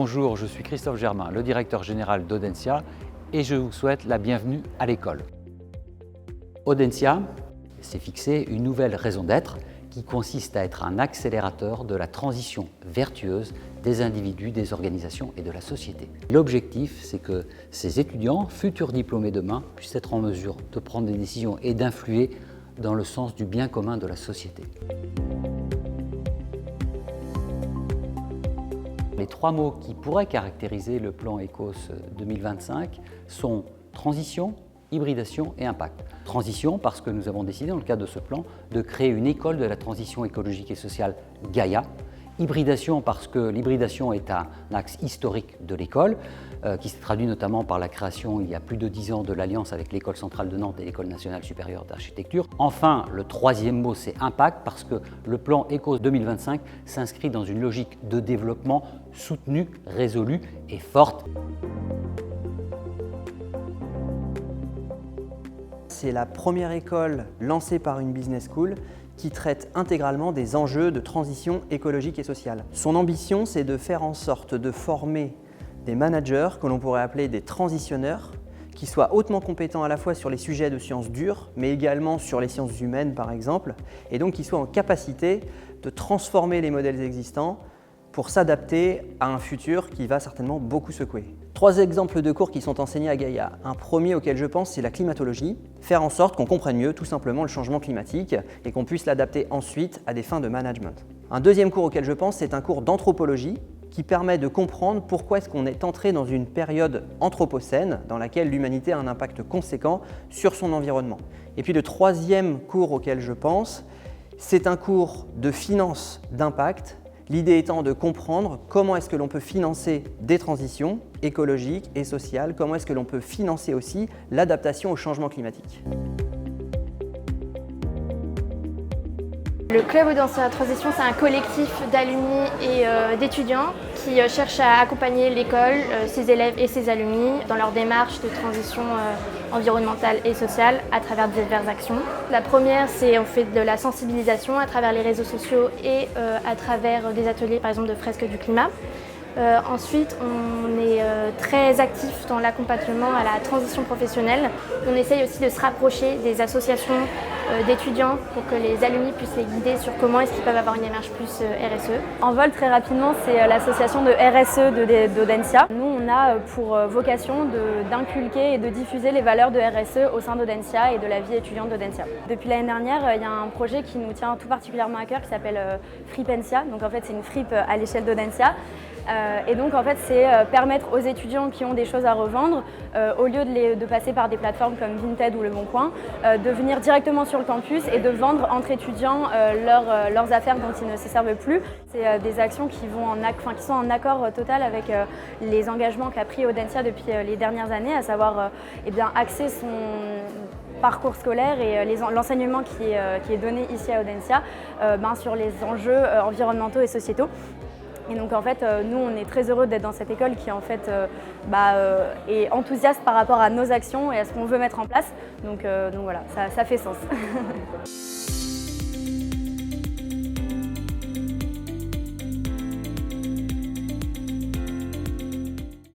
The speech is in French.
Bonjour, je suis Christophe Germain, le directeur général d'Audencia et je vous souhaite la bienvenue à l'école. Audencia s'est fixé une nouvelle raison d'être qui consiste à être un accélérateur de la transition vertueuse des individus, des organisations et de la société. L'objectif, c'est que ces étudiants, futurs diplômés demain, puissent être en mesure de prendre des décisions et d'influer dans le sens du bien commun de la société. Les trois mots qui pourraient caractériser le plan ECOS 2025 sont transition, hybridation et impact. Transition parce que nous avons décidé dans le cadre de ce plan de créer une école de la transition écologique et sociale Gaïa. Hybridation parce que l'hybridation est un axe historique de l'école qui s'est traduit notamment par la création il y a plus de 10 ans de l'alliance avec l'École centrale de Nantes et l'École nationale supérieure d'architecture. Enfin, le troisième mot c'est impact parce que le plan ECOS 2025 s'inscrit dans une logique de développement soutenue, résolue et forte. C'est la première école lancée par une business school qui traite intégralement des enjeux de transition écologique et sociale. Son ambition, c'est de faire en sorte de former des managers que l'on pourrait appeler des transitionneurs, qui soient hautement compétents à la fois sur les sujets de sciences dures, mais également sur les sciences humaines par exemple, et donc qui soient en capacité de transformer les modèles existants pour s'adapter à un futur qui va certainement beaucoup secouer. Trois exemples de cours qui sont enseignés à Gaïa. Un premier auquel je pense, c'est la climatologie. Faire en sorte qu'on comprenne mieux tout simplement le changement climatique et qu'on puisse l'adapter ensuite à des fins de management. Un deuxième cours auquel je pense, c'est un cours d'anthropologie qui permet de comprendre pourquoi est-ce qu'on est entré dans une période anthropocène dans laquelle l'humanité a un impact conséquent sur son environnement. Et puis le troisième cours auquel je pense, c'est un cours de finance d'impact. L'idée étant de comprendre comment est-ce que l'on peut financer des transitions écologiques et sociales, comment est-ce que l'on peut financer aussi l'adaptation au changement climatique. Le Club Audencia Transition, c'est un collectif d'alumni et d'étudiants qui cherchent à accompagner l'école, ses élèves et ses alumni dans leur démarche de transition environnementale et sociale à travers diverses actions. La première, c'est on fait de la sensibilisation à travers les réseaux sociaux et à travers des ateliers par exemple de fresques du climat. Ensuite, on est très actif dans l'accompagnement à la transition professionnelle. On essaye aussi de se rapprocher des associations d'étudiants pour que les alumni puissent les guider sur comment est-ce qu'ils peuvent avoir une démarche plus RSE. Envol, très rapidement, c'est l'association de RSE d'Audencia. Nous, on a pour vocation d'inculquer et de diffuser les valeurs de RSE au sein d'Audencia et de la vie étudiante d'Audencia. Depuis l'année dernière, il y a un projet qui nous tient tout particulièrement à cœur qui s'appelle Fripencia. Donc en fait, c'est une fripe à l'échelle d'Audencia. Et donc en fait c'est permettre aux étudiants qui ont des choses à revendre, au lieu de passer par des plateformes comme Vinted ou Le Bon Coin, de venir directement sur le campus et de vendre entre étudiants leurs affaires dont ils ne se servent plus. C'est des actions qui sont en accord total avec les engagements qu'a pris Audencia depuis les dernières années, à savoir axer son parcours scolaire et l'enseignement qui est donné ici à Audencia sur les enjeux environnementaux et sociétaux. Et donc en fait, nous on est très heureux d'être dans cette école qui en fait est enthousiaste par rapport à nos actions et à ce qu'on veut mettre en place. Donc voilà, ça fait sens.